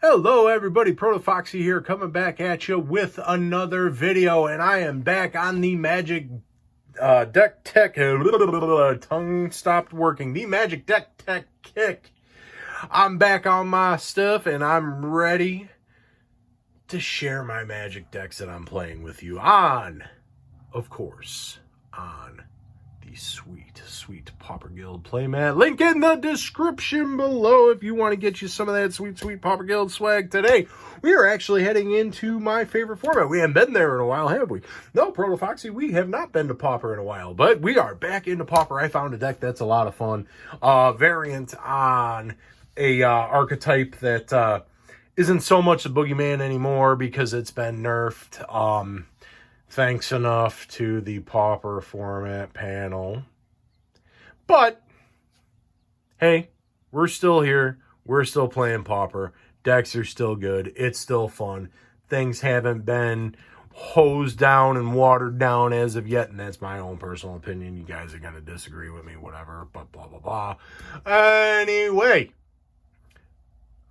Hello everybody, ProtoFoxy here, coming back at you with another video, and I am back on the Magic Deck Tech, tongue stopped working, the Magic Deck Tech kick. I'm back on my stuff, and I'm ready to share my Magic decks that I'm playing with you on, of course, on the sweet Pauper Guild playmat. Link in the description below if you want to get you some of that sweet Pauper Guild swag. Today, we are actually heading into my favorite format. We haven't been there in a while, have we? No, ProtoFoxy, we have not been to Pauper in a while, but we are back into Pauper. I found a deck that's a lot of fun. Variant on a archetype that isn't so much the boogeyman anymore because it's been nerfed. Thanks enough to the Pauper format panel. But, hey, we're still here. We're still playing Pauper. Decks are still good. It's still fun. Things haven't been hosed down and watered down as of yet, and that's my own personal opinion. You guys are going to disagree with me, whatever, but blah, blah, blah. Anyway,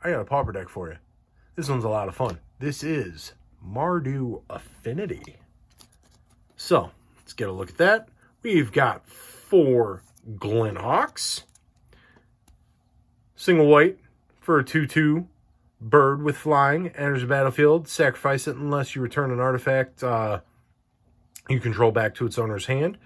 I got a Pauper deck for you. This one's a lot of fun. This is Mardu Affinity. So, let's get a look at that. We've got 4 Glenhawks. Single white for a 2/2 bird with flying. Enters the battlefield. Sacrifice it unless you return an artifact you control back to its owner's hand.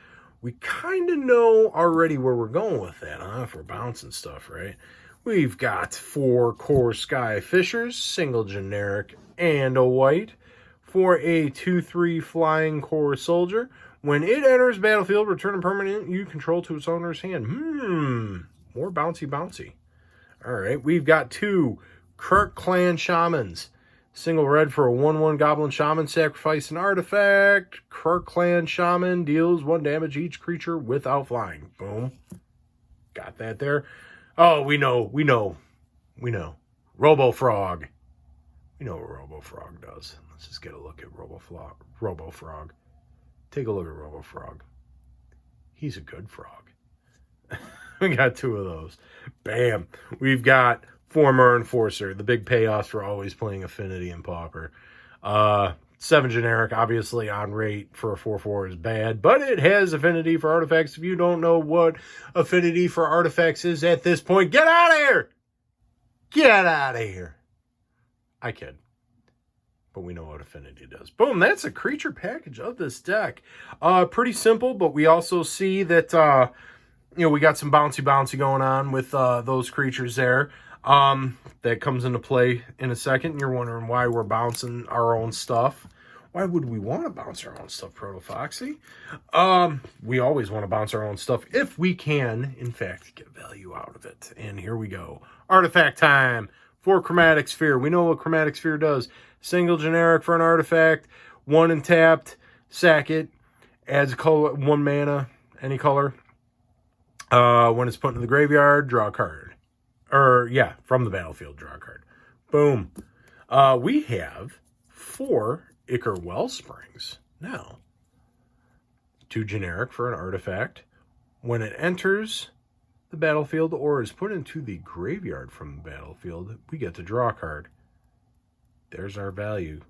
We kind of know already where we're going with that, huh? If we're bouncing stuff, right? We've got 4 Core Sky Fishers, single generic and a white. For a 2/3 flying core soldier. When it enters battlefield, return a permanent you control to its owner's hand. More bouncy. Alright, we've got 2 Kirk Clan Shamans. Single red for a 1/1 Goblin Shaman. Sacrifice an artifact. Kirk Clan Shaman deals 1 damage each creature without flying. Boom. Got that there. Oh, we know. Robo Frog. We know what Robo Frog does. Let's just get a look at Robo Frog. Take a look at Robo Frog. He's a good frog. We got 2 of those. Bam. We've got Former Enforcer. The big payoffs for always playing Affinity and Pauper. 7 generic, obviously on rate for a 4/4 is bad, but it has Affinity for artifacts. If you don't know what Affinity for artifacts is at this point, get out of here! Get out of here! I kid. But we know what Affinity does. Boom, that's a creature package of this deck. Pretty simple, but we also see that, we got some bouncy going on with those creatures there. That comes into play in a second. And you're wondering why we're bouncing our own stuff. Why would we want to bounce our own stuff, ProtoFoxy? We always want to bounce our own stuff if we can, in fact, get value out of it. And here we go. Artifact time. 4 Chromatic Sphere. We know what Chromatic Sphere does. Single generic for an artifact. 1 and tapped. Sack it. Adds color, 1 mana. Any color. When it's put into the graveyard, draw a card. From the battlefield, draw a card. Boom. We have 4 Ichor Wellsprings. Now, 2 generic for an artifact. When it enters the battlefield or is put into the graveyard from the battlefield, we get to draw a card. There's our value.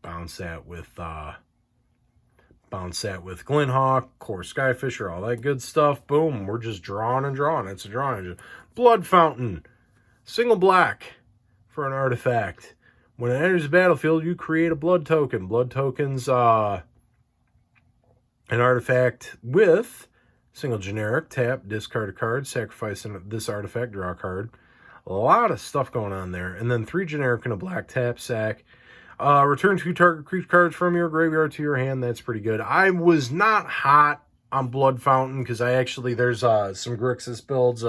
Bounce that with Glenhawk, Core Skyfisher, all that good stuff. Boom, we're just drawing and drawing. It's a drawing engine. Blood Fountain. Single black for an artifact. When it enters the battlefield, you create a blood token. Blood token's an artifact with single generic, tap, discard a card, sacrifice this artifact, draw a card. A lot of stuff going on there. And then 3 generic and a black, tap, sack. Return 2 target creature cards from your graveyard to your hand. That's pretty good. I was not hot on Blood Fountain because there's some Grixis builds,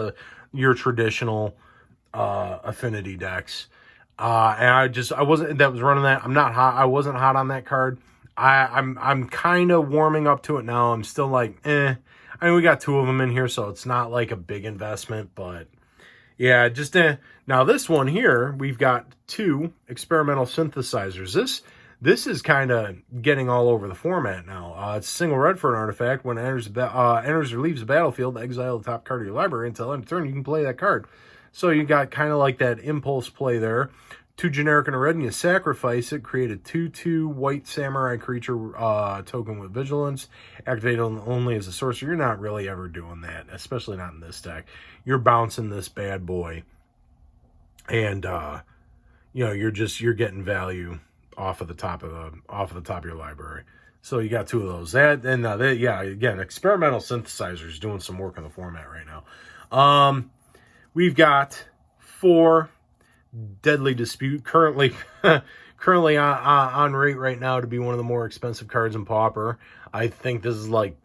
your traditional Affinity decks. And I wasn't, that was running that. I'm not hot. I wasn't hot on that card. I'm kind of warming up to it now. I'm still like, I mean, we got 2 of them in here, so it's not like a big investment, but yeah, just now this one here, we've got 2 experimental synthesizers. This is kind of getting all over the format now. It's single red for an artifact. When it enters or leaves the battlefield, exile the top card of your library until end of turn. You can play that card. So you got kind of like that impulse play there. 2 generic and a red, and you sacrifice it. Create a 2/2 white samurai creature token with vigilance. Activate only as a sorcerer. You're not really ever doing that, especially not in this deck. You're bouncing this bad boy, and you know, you're getting value off of the top of your library. So you got 2 of those. Yeah, again, experimental synthesizers doing some work on the format right now. We've got 4 Deadly Dispute, currently on rate right now to be one of the more expensive cards in Pauper. I think this is like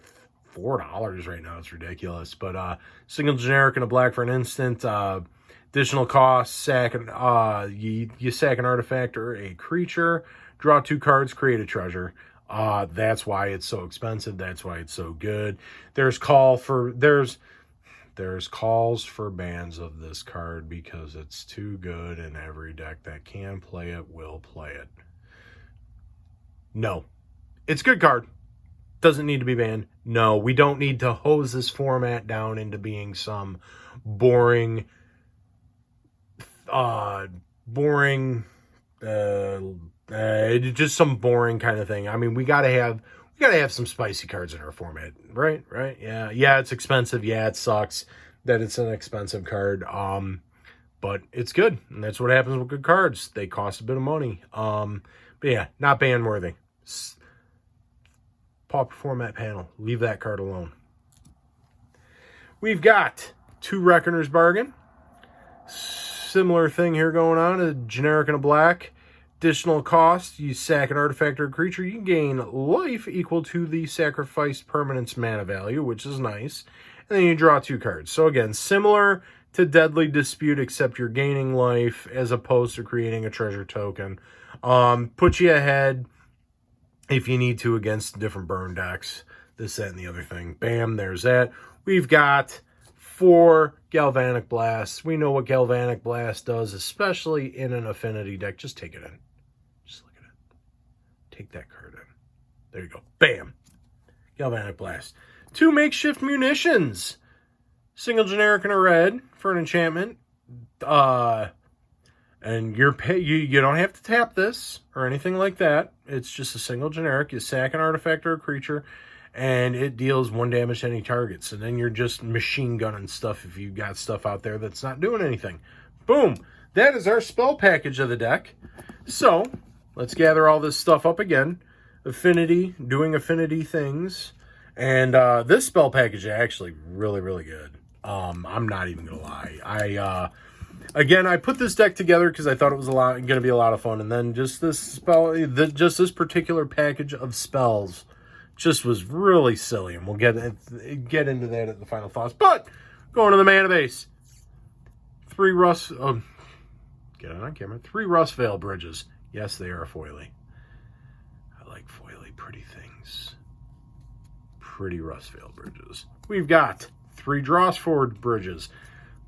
$4 right now. It's ridiculous. But single generic and a black for an instant. Additional cost, sack you sack an artifact or a creature, draw 2 cards, create a treasure. That's why it's so expensive. That's why it's so good. There's calls for bans of this card because it's too good, and every deck that can play it will play it. No. It's a good card. Doesn't need to be banned. No, we don't need to hose this format down into being some boring just some boring kind of thing. I mean, we gotta have some spicy cards in our format, right? Yeah, it's expensive. Yeah, it sucks that it's an expensive card. But it's good, and that's what happens with good cards. They cost a bit of money. But yeah, not ban worthy. Pauper format panel. Leave that card alone. We've got 2 Reckoner's Bargain. Similar thing here going on. A generic and a black. Additional cost, you sack an artifact or a creature, you gain life equal to the sacrificed permanent's mana value, which is nice. And then you draw 2 cards. So again, similar to Deadly Dispute, except you're gaining life as opposed to creating a treasure token. Put you ahead if you need to against different burn decks. This, that, and the other thing. Bam, there's that. We've got 4 Galvanic Blasts. We know what Galvanic Blast does, especially in an Affinity deck. Just take it in. Just look at it. Take that card in. There you go. Bam. Galvanic Blast. 2 Makeshift Munitions. Single generic and a red for an enchantment. And you don't have to tap this or anything like that. It's just a single generic. You sack an artifact or a creature, and it deals 1 damage to any target. So then you're just machine gunning stuff if you've got stuff out there that's not doing anything. Boom. That is our spell package of the deck. So let's gather all this stuff up again. Affinity, doing affinity things. And this spell package is actually really, really good. I'm not even going to lie. Again, I put this deck together because I thought it was going to be a lot of fun. And then just this this particular package of spells just was really silly, and we'll get into that at the final thoughts. But going to the mana base, 3 Rust. Get it on camera. 3 Rustvale Bridges. Yes, they are foily. I like foily, pretty things. Pretty Rustvale Bridges. We've got 3 Drossford Bridges.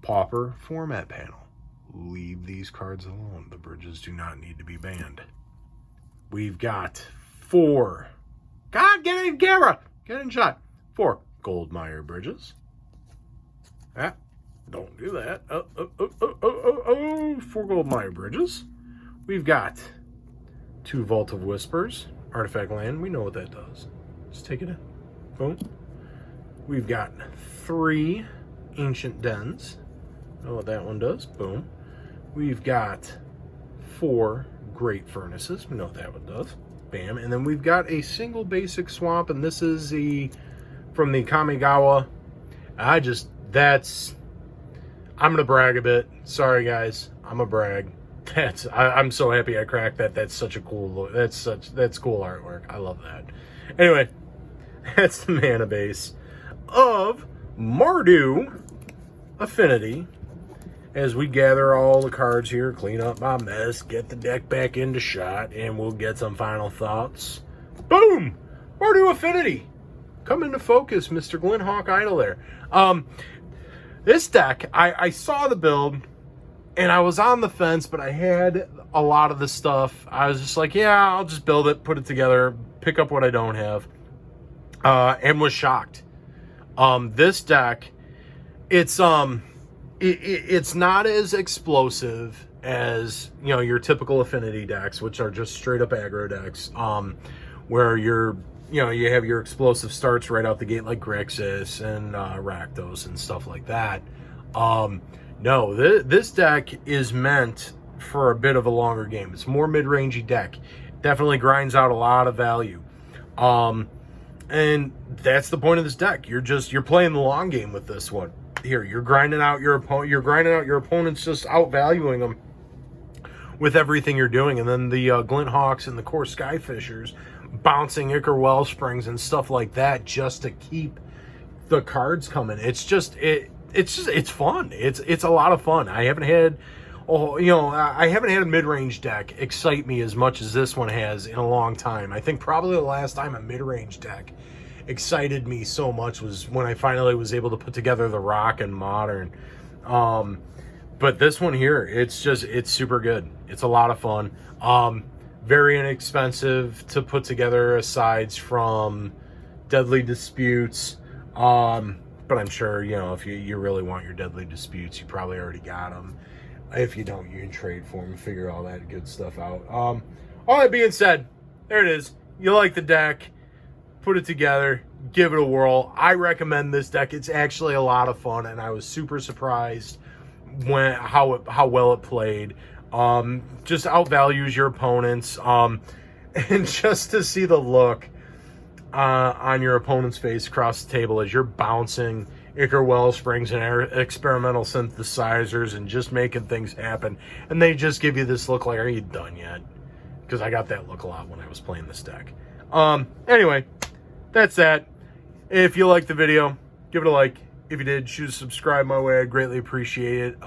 Pauper format panel. Leave these cards alone. The bridges do not need to be banned. We've got 4. God, get in camera. Get in shot. 4 Goldmire Bridges. Don't do that. 4 Goldmire Bridges. We've got 2 Vault of Whispers. Artifact land. We know what that does. Just take it in. Boom. We've got 3 Ancient Dens. Know what that one does. Boom. We've got 4 Great Furnaces. We know what that one does. Bam. And then we've got a single basic swamp, and this is from the Kamigawa. I'm gonna brag a bit. Sorry guys, I'm a brag. I'm so happy I cracked that. That's such a cool look. That's cool artwork. I love that. Anyway, that's the mana base of Mardu Affinity. As we gather all the cards here, clean up my mess, get the deck back into shot, and we'll get some final thoughts. Boom! Mardu Affinity. Come into focus, Mr. Glenhawk Idol there. This deck, I saw the build, and I was on the fence, but I had a lot of the stuff. I was just like, yeah, I'll just build it, put it together, pick up what I don't have, and was shocked. This deck, it's not as explosive as, you know, your typical affinity decks, which are just straight up aggro decks, where you're, you know, you have your explosive starts right out the gate like Grixis and Rakdos and stuff like that. No, this deck is meant for a bit of a longer game. It's more mid-rangey deck. Definitely grinds out a lot of value. And that's the point of this deck. You're playing the long game with this one. Here, you're grinding out your opponent. You're grinding out your opponents, just outvaluing them with everything you're doing. And then the Glint Hawks and the Core Skyfishers bouncing Ichor Wellsprings and stuff like that just to keep the cards coming. It's fun. It's a lot of fun. I haven't had a mid-range deck excite me as much as this one has in a long time. I think probably the last time a mid-range deck excited me so much was when I finally was able to put together the Rock and Modern. But this one here, it's super good. It's a lot of fun. Very inexpensive to put together aside from Deadly Disputes. But I'm sure, you know, if you really want your Deadly Disputes, you probably already got them. If you don't, you can trade for them and figure all that good stuff out. All that being said, there it is. You like the deck, put it together, give it a whirl. I recommend this deck. It's actually a lot of fun, and I was super surprised how well it played. Just outvalues your opponents. And just to see the look on your opponent's face across the table as you're bouncing Ichor Wellsprings and experimental synthesizers and just making things happen. And they just give you this look like, are you done yet? Because I got that look a lot when I was playing this deck. Anyway, that's that. If you liked the video, give it a like. If you did, choose to subscribe my way. I'd greatly appreciate it.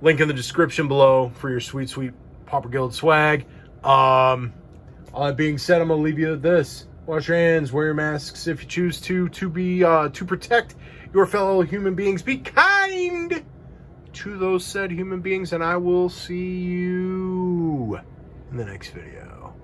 Link in the description below for your sweet, sweet Pauper Guild swag. All that being said, I'm going to leave you with this. Wash your hands, wear your masks if you choose to protect your fellow human beings. Be kind to those said human beings, and I will see you in the next video.